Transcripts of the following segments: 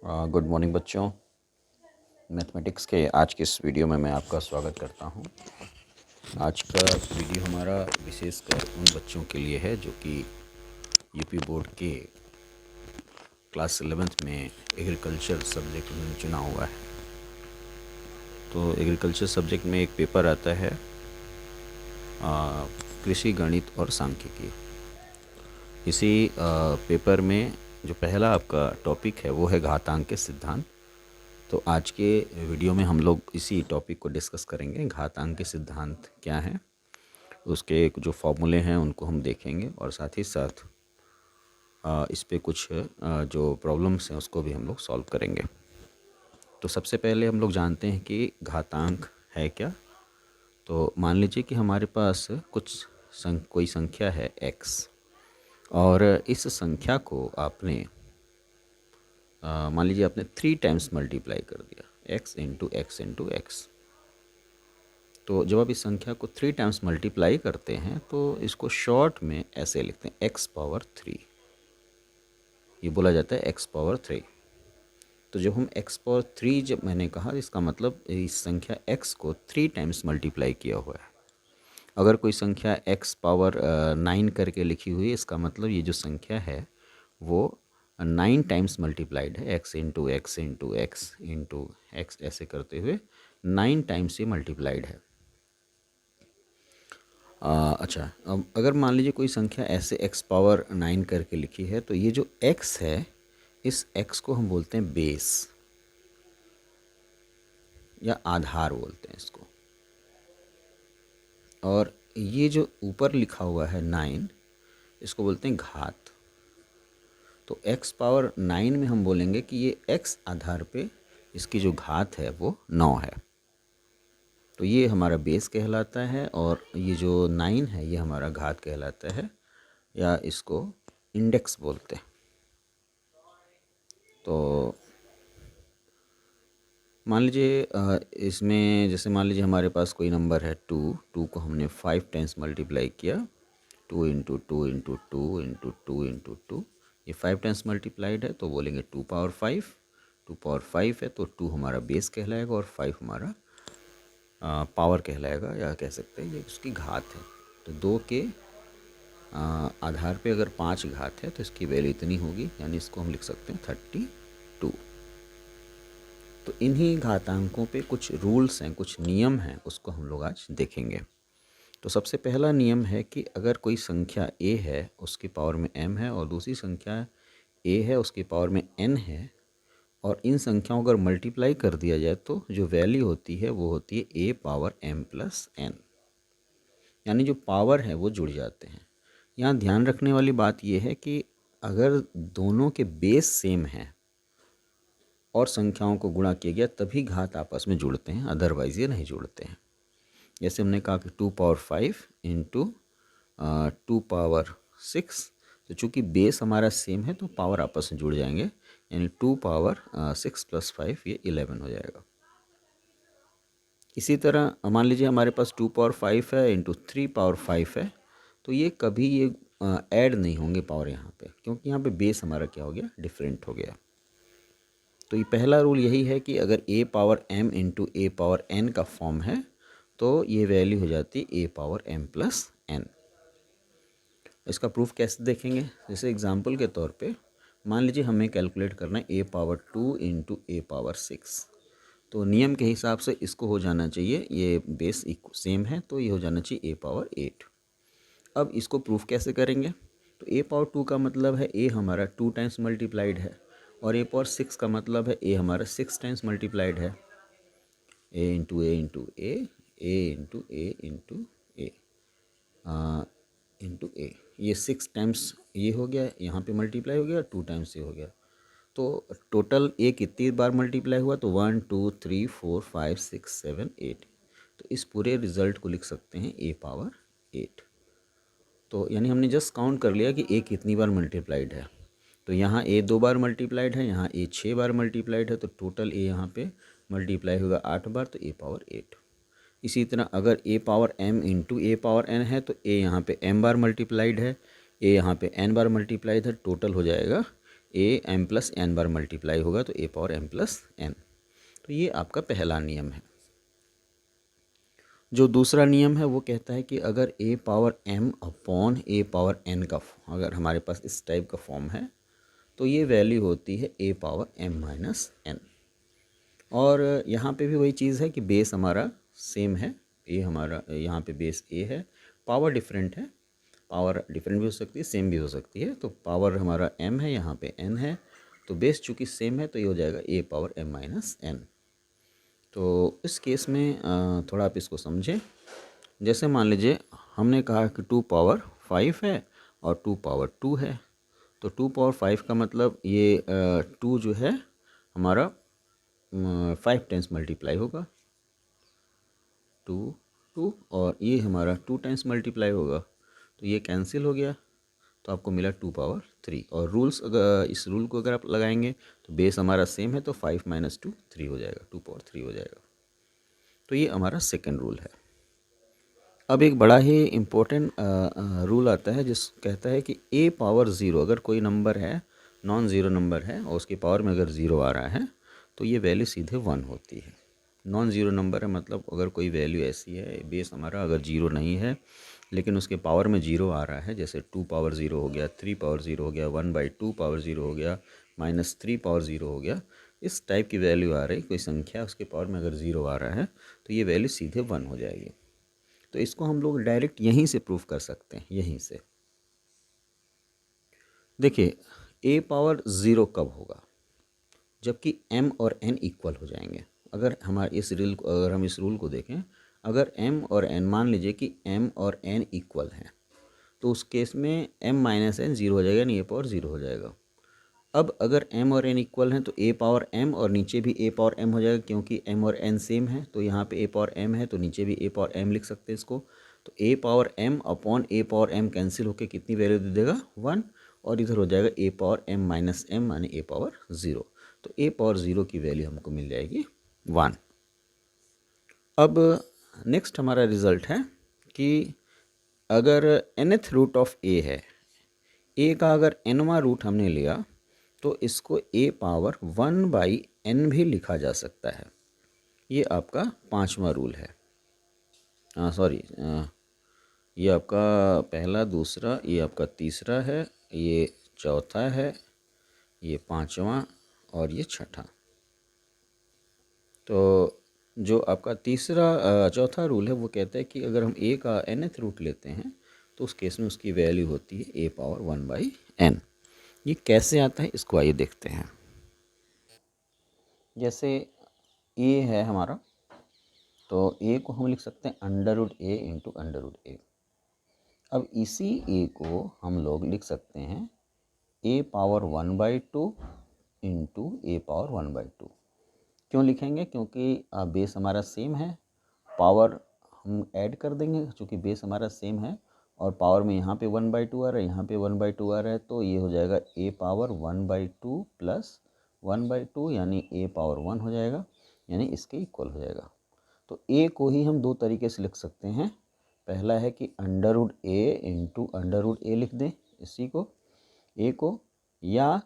Good morning बच्चों। Mathematics के आज के इस वीडियो में मैं आपका स्वागत करता हूं। आज का वीडियो हमारा विशेषकर उन बच्चों के लिए है जो कि यूपी बोर्ड के क्लास 11th में एग्रीकल्चर सब्जेक्ट उन्होंने चुना हुआ है। तो एग्रीकल्चर सब्जेक्ट में एक पेपर आता है कृषि गणित और सांख्यिकी। इसी पेपर में जो पहला आपका टॉपिक है वो है घातांक के सिद्धांत। तो आज के वीडियो में हम लोग इसी टॉपिक को डिस्कस करेंगे। घातांक के सिद्धांत क्या हैं, उसके जो फॉर्मूले हैं उनको हम देखेंगे और साथ ही साथ इस पे कुछ जो प्रॉब्लम्स हैं उसको भी हम लोग सॉल्व करेंगे। तो सबसे पहले हम लोग जानते हैं कि घातांक है क्या। तो मान लीजिए कि हमारे पास कोई संख्या है x और इस संख्या को आपने मान लीजिए आपने 3 टाइम्स मल्टीप्लाई कर दिया x into x into x. तो जब आप इस संख्या को 3 टाइम्स मल्टीप्लाई करते हैं तो इसको शॉर्ट में ऐसे लिखते हैं x पावर 3। ये बोला जाता है x पावर 3। तो जब हम x पावर 3 जब मैंने कहा इसका मतलब इस संख्या x को 3 टाइम्स मल्टीप्लाई किया हुआ है। अगर कोई संख्या x पावर 9 करके लिखी हुई है, इसका मतलब ये जो संख्या है वो 9 टाइम्स मल्टीप्लाइड है। x into x into x into x ऐसे करते हुए 9 टाइम्स ये मल्टीप्लाइड है। अच्छा, अब अगर मान लीजिए कोई संख्या ऐसे x पावर 9 करके लिखी है तो ये जो x है, इस x को हम बोलते हैं बेस या आधार बोलते हैं इसको। और ये जो ऊपर लिखा हुआ है 9, इसको बोलते हैं घात। तो x पावर 9 में हम बोलेंगे कि ये x आधार पे इसकी जो घात है वो 9 है। तो ये हमारा बेस कहलाता है और ये जो 9 है ये हमारा घात कहलाता है या इसको इंडेक्स बोलते हैं। तो मान लीजिए इसमें जैसे मान लीजिए हमारे पास कोई नंबर है 2 को हमने 5 टाइम्स मल्टीप्लाई किया। 2 into two into two into two into two, ये 5 टाइम्स मल्टीप्लाइड है तो बोलेंगे 2 पावर 5। 2 पावर 5 है तो 2 हमारा बेस कहलाएगा और 5 हमारा पावर कहलाएगा या कह सकते हैं ये उसकी घात है। तो 2 के आधार पे अगर 5 घात है तो इसकी वैल्यू इतनी होगी, यानी इसको हम लिख सकते हैं 32। तो इन्हीं घातांकों पे कुछ रूल्स हैं, कुछ नियम हैं, उसको हम लोग आज देखेंगे। तो सबसे पहला नियम है कि अगर कोई संख्या a है उसकी पावर में m है और दूसरी संख्या a है उसकी पावर में n है और इन संख्याओं को अगर मल्टीप्लाई कर दिया जाए तो जो वैल्यू होती है वो होती है a power m plus n, यानी जो पावर है वो जुड़ जाते हैं। यहाँ ध्यान रखने वाली बात यह है कि अगर दोनों के बेस सेम हैं और संख्याओं को गुणा किया गया तभी घात आपस में जुड़ते हैं, अदरवाइज ये नहीं जुड़ते हैं। जैसे हमने कहा कि 2 पावर 5 इंटू 2 पावर 6, तो चूँकि बेस हमारा सेम है तो पावर आपस में जुड़ जाएंगे, यानी 2 पावर 6 प्लस 5 ये 11 हो जाएगा। इसी तरह मान लीजिए हमारे पास 2 पावर 5 है इंटू 3 पावर 5 है, तो ये कभी ये ऐड नहीं होंगे पावर यहाँ पे, क्योंकि यहाँ पे बेस हमारा क्या हो गया, डिफरेंट हो गया। तो ये पहला रूल यही है कि अगर a power m into a power n का फॉर्म है तो ये वैल्यू हो जाती है a power m plus n। इसका प्रूफ कैसे देखेंगे, जैसे एग्जांपल के तौर पे मान लीजिए हमें कैलकुलेट करना है a power 2 into a power 6। तो नियम के हिसाब से इसको हो जाना चाहिए, ये बेस सेम है तो ये हो जाना चाहिए a पावर 8। अब इसको प्रूफ कैसे करेंगे, तो a पावर 2 का मतलब है a हमारा 2 टाइम्स मल्टीप्लाइड है और a पावर 6 का मतलब है a हमारा 6 टाइम्स मल्टीप्लाइड है। a into a into a, a into a into a into a, ये 6 टाइम्स ये हो गया, यहाँ पे मल्टीप्लाई हो गया, 2 टाइम्स ये हो गया। तो टोटल ए कितनी बार मल्टीप्लाई हुआ, तो 1 2 3 4 5 6 7 8। तो इस पूरे रिजल्ट को लिख सकते हैं a पावर 8। तो यानी हमने जस्ट काउंट कर लिया कि a कितनी बार मल्टीप्लाइड है। तो यहाँ a 2 बार मल्टीप्लाइड है, यहाँ a 6 बार मल्टीप्लाइड है, तो टोटल a यहाँ पे मल्टीप्लाई होगा 8 बार, तो a पावर 8। इसी तरह अगर a power m into a power n है तो a यहाँ पे m बार मल्टीप्लाइड है, a यहाँ पे n बार मल्टीप्लाइड है, टोटल हो जाएगा ए एम प्लस एन बार मल्टीप्लाई होगा तो a power m plus n. तो ये आपका पहला नियम है। जो दूसरा नियम है वो कहता है कि अगर ए पावर एम अपॉन ए पावर एन का अगर हमारे पास इस टाइप का फॉर्म है तो ये वैल्यू होती है ए पावर एम माइनस एन। और यहाँ पे भी वही चीज़ है कि बेस हमारा सेम है, ए हमारा यहाँ पे बेस ए है, पावर डिफरेंट है, पावर डिफरेंट भी हो सकती है सेम भी हो सकती है। तो पावर हमारा m है, यहाँ पे n है, तो बेस चूँकि सेम है तो ये हो जाएगा a power m minus n. तो इस केस में थोड़ा आप इसको समझें। जैसे मान लीजिए हमने कहा कि 2 पावर 5 है और 2 पावर 2 है, तो 2 पावर 5 का मतलब ये 2 जो है हमारा 5 टाइम्स मल्टीप्लाई होगा, 2 2, और ये हमारा 2 टाइम्स मल्टीप्लाई होगा, तो ये कैंसिल हो गया, तो आपको मिला 2 पावर 3। और रूल्स अगर इस रूल को अगर आप लगाएंगे तो बेस हमारा सेम है तो 5 माइनस 2 3 हो जाएगा, 2 पावर 3 हो जाएगा। तो ये हमारा सेकंड रूल है। अब एक बड़ा ही इम्पोर्टेंट रूल आता है जिस कहता है कि ए पावर ज़ीरो, अगर कोई नंबर है नॉन ज़ीरो नंबर है और उसके पावर में अगर ज़ीरो आ रहा है तो ये वैल्यू सीधे 1 होती है। नॉन ज़ीरो नंबर है मतलब अगर कोई वैल्यू ऐसी है, बेस हमारा अगर ज़ीरो नहीं है लेकिन उसके पावर में ज़ीरो आ रहा है, जैसे 2 पावर ज़ीरो हो गया, 3 पावर ज़ीरो हो गया, 1/2 पावर ज़ीरो हो गया, -3 पावर ज़ीरो हो गया, इस टाइप की वैल्यू आ रही कोई संख्या उसके पावर में अगर ज़ीरो आ रहा है तो ये वैल्यू सीधे 1 हो जाएगी। तो इसको हम लोग डायरेक्ट यहीं से प्रूफ कर सकते हैं, यहीं से। देखिए ए पावर ज़ीरो कब होगा, जबकि m और n इक्वल हो जाएंगे। अगर हमारे अगर हम इस रूल को देखें, अगर m और n मान लीजिए कि m और n इक्वल हैं तो उस केस में m माइनस एन ज़ीरो हो जाएगा, यानी ए पावर ज़ीरो हो जाएगा। अब अगर m और n इक्वल हैं तो a पावर m और नीचे भी a पावर m हो जाएगा, क्योंकि m और n सेम है तो यहाँ पे a पावर m है तो नीचे भी a पावर m लिख सकते हैं इसको। तो a power m upon a power m cancel होकर कितनी वैल्यू दे देगा 1, और इधर हो जाएगा a power m minus m यानी a पावर ज़ीरो। तो a पावर ज़ीरो की वैल्यू हमको मिल जाएगी 1। अब नेक्स्ट हमारा रिज़ल्ट है कि अगर nth रूट ऑफ a है, a का अगर nवां रूट हमने लिया तो इसको a पावर 1/n भी लिखा जा सकता है। ये आपका 5वां रूल है। सॉरी, ये आपका पहला, दूसरा, ये आपका तीसरा है, ये चौथा है, ये 5वां और ये छठा। तो जो आपका चौथा रूल है वो कहता है कि अगर हम a का nth रूट लेते हैं तो उस केस में उसकी वैल्यू होती है a पावर 1/n। ये कैसे आता है इसको आइए देखते हैं। जैसे a है हमारा, तो a को हम लिख सकते हैं under root a into under root a। अब इसी a को हम लोग लिख सकते हैं a power 1/2 into a power 1/2। क्यों लिखेंगे? क्योंकि बेस हमारा सेम है, पावर हम ऐड कर देंगे क्योंकि बेस हमारा सेम है, और पावर में यहाँ पे 1/2 आ रहा है, यहाँ पे 1/2 आ रहा है, तो ये हो जाएगा a पावर 1/2 प्लस 1/2 यानी a पावर 1 हो जाएगा, यानी इसके इक्वल हो जाएगा। तो a को ही हम दो तरीके से लिख सकते हैं। पहला है कि under root a into under root a लिख दें इसी को, a को, या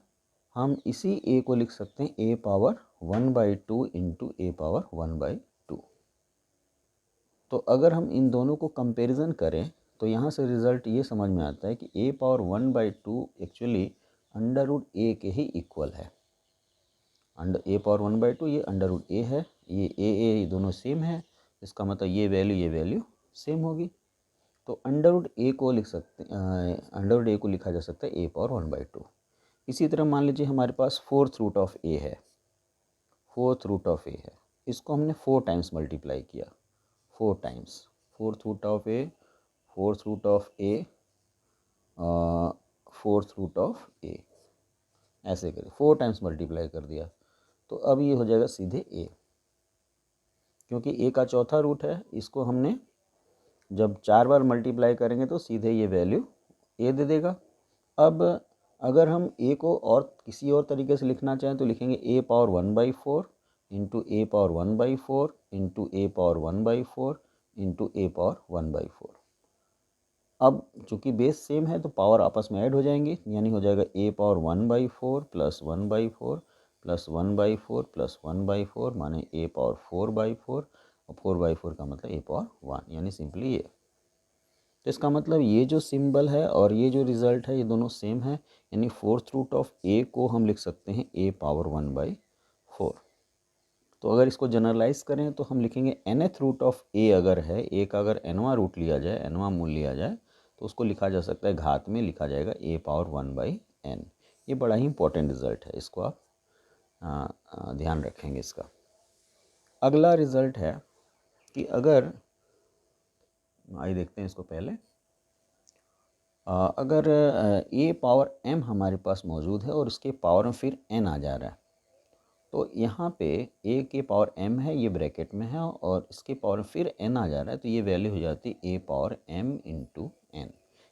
हम इसी a को लिख सकते हैं a power 1/2 into a power 1/2। तो अगर हम इन दोनों को कंपैरिजन करें तो यहाँ से रिज़ल्ट ये समझ में आता है कि a power 1/2 actually under root a के ही इक्वल है। a पावर 1/2 ये अंडर रूट a है, ये दोनों सेम है, इसका मतलब ये वैल्यू सेम होगी। तो अंडर रूट a को लिख सकते अंडर रूट a को लिखा जा सकता है a पावर 1/2। इसी तरह मान लीजिए हमारे पास फोर्थ रूट ऑफ a है, इसको हमने 4 टाइम्स मल्टीप्लाई किया, 4 times, fourth root of a, fourth root of a, ऐसे करें 4 टाइम्स मल्टीप्लाई कर दिया, तो अब ये हो जाएगा सीधे a, क्योंकि a का चौथा रूट है, इसको हमने जब 4 बार मल्टीप्लाई करेंगे तो सीधे ये वैल्यू a दे देगा। अब अगर हम a को और किसी और तरीके से लिखना चाहें तो लिखेंगे a power 1/4 into a power 1/4 into a power 1/4 into a power 1/4। अब चूंकि बेस सेम है तो पावर आपस में ऐड हो जाएंगी, यानी हो जाएगा ए पावर 1/4 प्लस 1/4 प्लस 1/4 प्लस 1/4 माने ए पावर 4/4 और 4/4 का मतलब ए पावर 1, यानी सिंपली ये। तो इसका मतलब ये जो सिंबल है और ये जो रिजल्ट है ये दोनों सेम है, यानी फोर्थ रूट ऑफ ए को हम लिख सकते हैं ए पावर 1/4। तो अगर इसको जनरलाइज करें तो हम लिखेंगे nth रूट ऑफ ए अगर है, ए का अगर nवां रूट लिया जाए, nवां मूल लिया जाए, तो उसको लिखा जा सकता है घात में लिखा जाएगा ए पावर 1/n। ये बड़ा ही इंपॉर्टेंट रिजल्ट है, इसको आप ध्यान रखेंगे इसका। अगला रिजल्ट है कि अगर आइए देखते हैं इसको पहले। अगर ए पावर m हमारे पास मौजूद है और उसके पावर में फिर n आ जा रहा है, तो यहाँ पे a के पावर m है, ये ब्रैकेट में है, और इसके पावर में फिर n आ जा रहा है, तो ये वैल्यू हो जाती है a power m into n,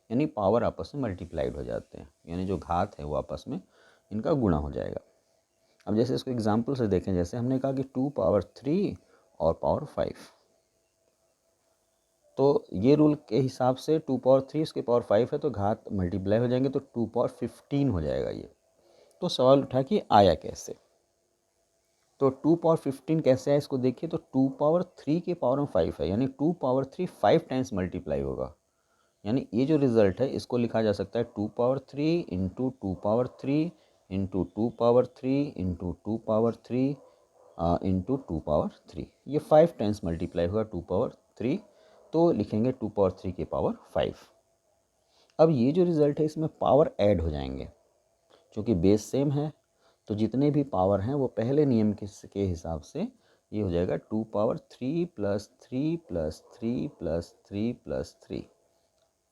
यानी पावर आपस में मल्टीप्लाइड हो जाते हैं, यानी जो घात है वो आपस में इनका गुणा हो जाएगा। अब जैसे इसको एग्जाम्पल से देखें, जैसे हमने कहा कि 2 पावर 3 और पावर 5, तो ये रूल के हिसाब से 2 पावर 3 इसके पावर 5 है तो घात मल्टीप्लाई हो जाएंगे, तो 2 पावर 15 हो जाएगा ये। तो सवाल उठा कि आया कैसे, तो 2 पावर 15 कैसे आया इसको देखिए। तो 2 पावर 3 के पावर में 5 है, यानी 2 पावर 3 5 टाइम्स मल्टीप्लाई होगा, यानी ये जो रिजल्ट है इसको लिखा जा सकता है 2 power 3 into 2 power 3 into 2 power 3 into 2 power 3 into 2 power 3। ये 5 टाइम्स मल्टीप्लाई होगा 2 पावर 3, तो लिखेंगे 2 पावर 3 के पावर 5। अब ये जो रिजल्ट है इसमें पावर ऐड हो जाएंगे, क्योंकि बेस सेम है, तो जितने भी पावर हैं वो पहले नियम के हिसाब से ये हो जाएगा 2 power 3 plus 3 plus 3 plus 3 plus 3,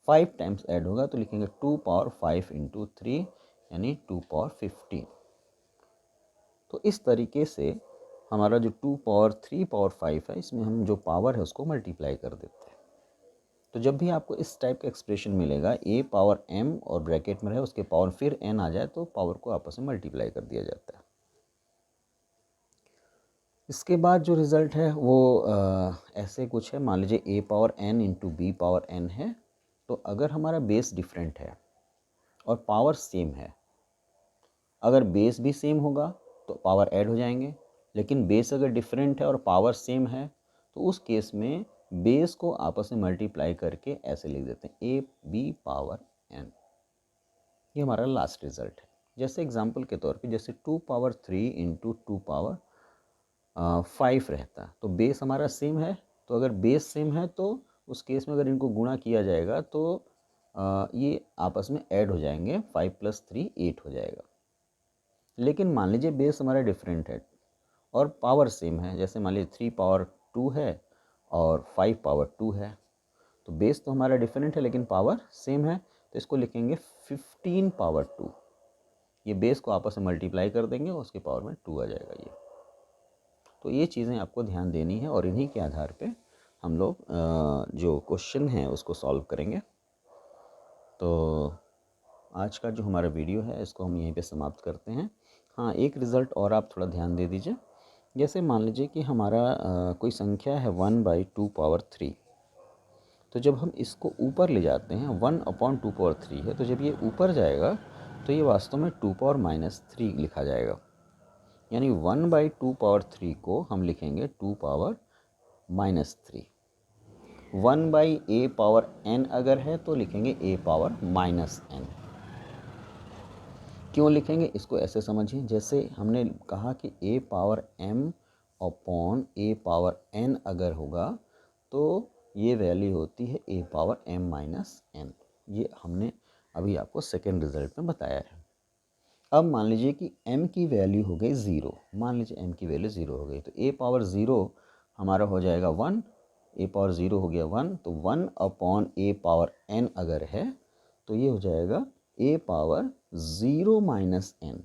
5 times add होगा, तो लिखेंगे 2 पावर 5 इंटू 3, यानी 2 पावर 15। तो इस तरीके से हमारा जो 2 पावर 3 पावर 5 है, इसमें हम जो पावर है उसको मल्टीप्लाई कर देते हैं। तो जब भी आपको इस टाइप का एक्सप्रेशन मिलेगा, ए पावर m और ब्रैकेट में रहे उसके पावर फिर n आ जाए, तो पावर को आपस में मल्टीप्लाई कर दिया जाता है। इसके बाद जो रिज़ल्ट है वो ऐसे कुछ है, मान लीजिए a power n into B power n है, तो अगर हमारा बेस डिफरेंट है और पावर सेम है, अगर बेस भी सेम होगा तो पावर ऐड हो जाएंगे, लेकिन बेस अगर डिफरेंट है और पावर सेम है तो उस केस में बेस को आपस में मल्टीप्लाई करके ऐसे लिख देते हैं ए बी पावर n। ये हमारा लास्ट रिजल्ट है। जैसे एग्जांपल के तौर पे, जैसे 2 पावर 3 इंटू 2 पावर 5 रहता, तो बेस हमारा सेम है, तो अगर बेस सेम है तो उस केस में अगर इनको गुणा किया जाएगा तो ये आपस में ऐड हो जाएंगे, 5 प्लस 3 8 हो जाएगा। लेकिन मान लीजिए बेस हमारा डिफरेंट है और पावर सेम है, जैसे मान लीजिए 3 पावर 2 है और 5 पावर 2 है, तो बेस तो हमारा डिफरेंट है लेकिन पावर सेम है, तो इसको लिखेंगे 15 पावर 2। ये बेस को आपस में मल्टीप्लाई कर देंगे और उसके पावर में 2 आ जाएगा ये। तो ये चीज़ें आपको ध्यान देनी है और इन्हीं के आधार पे हम लोग जो क्वेश्चन है उसको सॉल्व करेंगे। तो आज का जो हमारा वीडियो है इसको हम यहीं पे समाप्त करते हैं। हाँ, एक रिज़ल्ट और आप थोड़ा ध्यान दे दीजिए। जैसे मान लीजिए कि हमारा कोई संख्या है 1/2 पावर 3, तो जब हम इसको ऊपर ले जाते हैं, 1/2 पावर 3 है, तो जब ये ऊपर जाएगा तो ये वास्तव में 2 पावर -3 लिखा जाएगा, यानी 1/2 पावर 3 को हम लिखेंगे 2 पावर -3। 1/a पावर n अगर है तो लिखेंगे a पावर -n। क्यों लिखेंगे इसको ऐसे समझिए, जैसे हमने कहा कि a power m upon a power n अगर होगा तो ये वैल्यू होती है a पावर m -n। ये हमने अभी आपको सेकेंड रिजल्ट में बताया है। अब मान लीजिए कि m की वैल्यू हो गई 0, मान लीजिए m की वैल्यू 0 हो गई, तो a पावर 0 हमारा हो जाएगा 1, a पावर 0 हो गया 1, तो 1 अपॉन a पावर n अगर है तो ये हो जाएगा a power 0 minus n,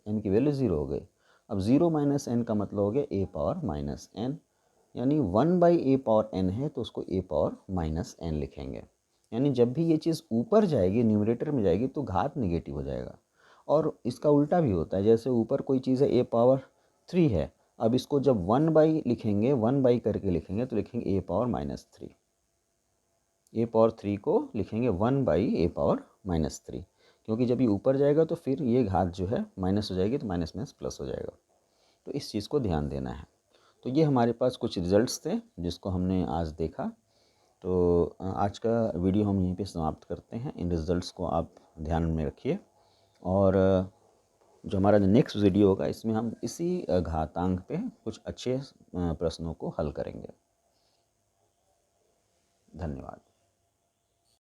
m की वैल्यू 0 हो गई। अब 0 माइनस n का मतलब हो गया a पावर -n, यानी 1/a पावर n है तो उसको a पावर -n लिखेंगे। यानी जब भी ये चीज़ ऊपर जाएगी, न्यूमरेटर में जाएगी, तो घात निगेटिव हो जाएगा। और इसका उल्टा भी होता है, जैसे ऊपर कोई चीज़ है a पावर 3 है, अब इसको जब 1/, लिखेंगे 1/, करके लिखेंगे तो लिखेंगे a पावर -3। ए पावर 3 को लिखेंगे 1/a⁻−3, क्योंकि जब ये ऊपर जाएगा तो फिर ये घात जो है माइनस हो जाएगी, तो माइनस माइनस प्लस हो जाएगा। तो इस चीज़ को ध्यान देना है। तो ये हमारे पास कुछ रिजल्ट्स थे जिसको हमने आज देखा। तो आज का वीडियो हम यहीं पे समाप्त करते हैं। इन रिजल्ट्स को आप ध्यान में रखिए, और जो हमारा नेक्स्ट वीडियो होगा इसमें हम इसी घातांक पे कुछ अच्छे प्रश्नों को हल करेंगे। धन्यवाद।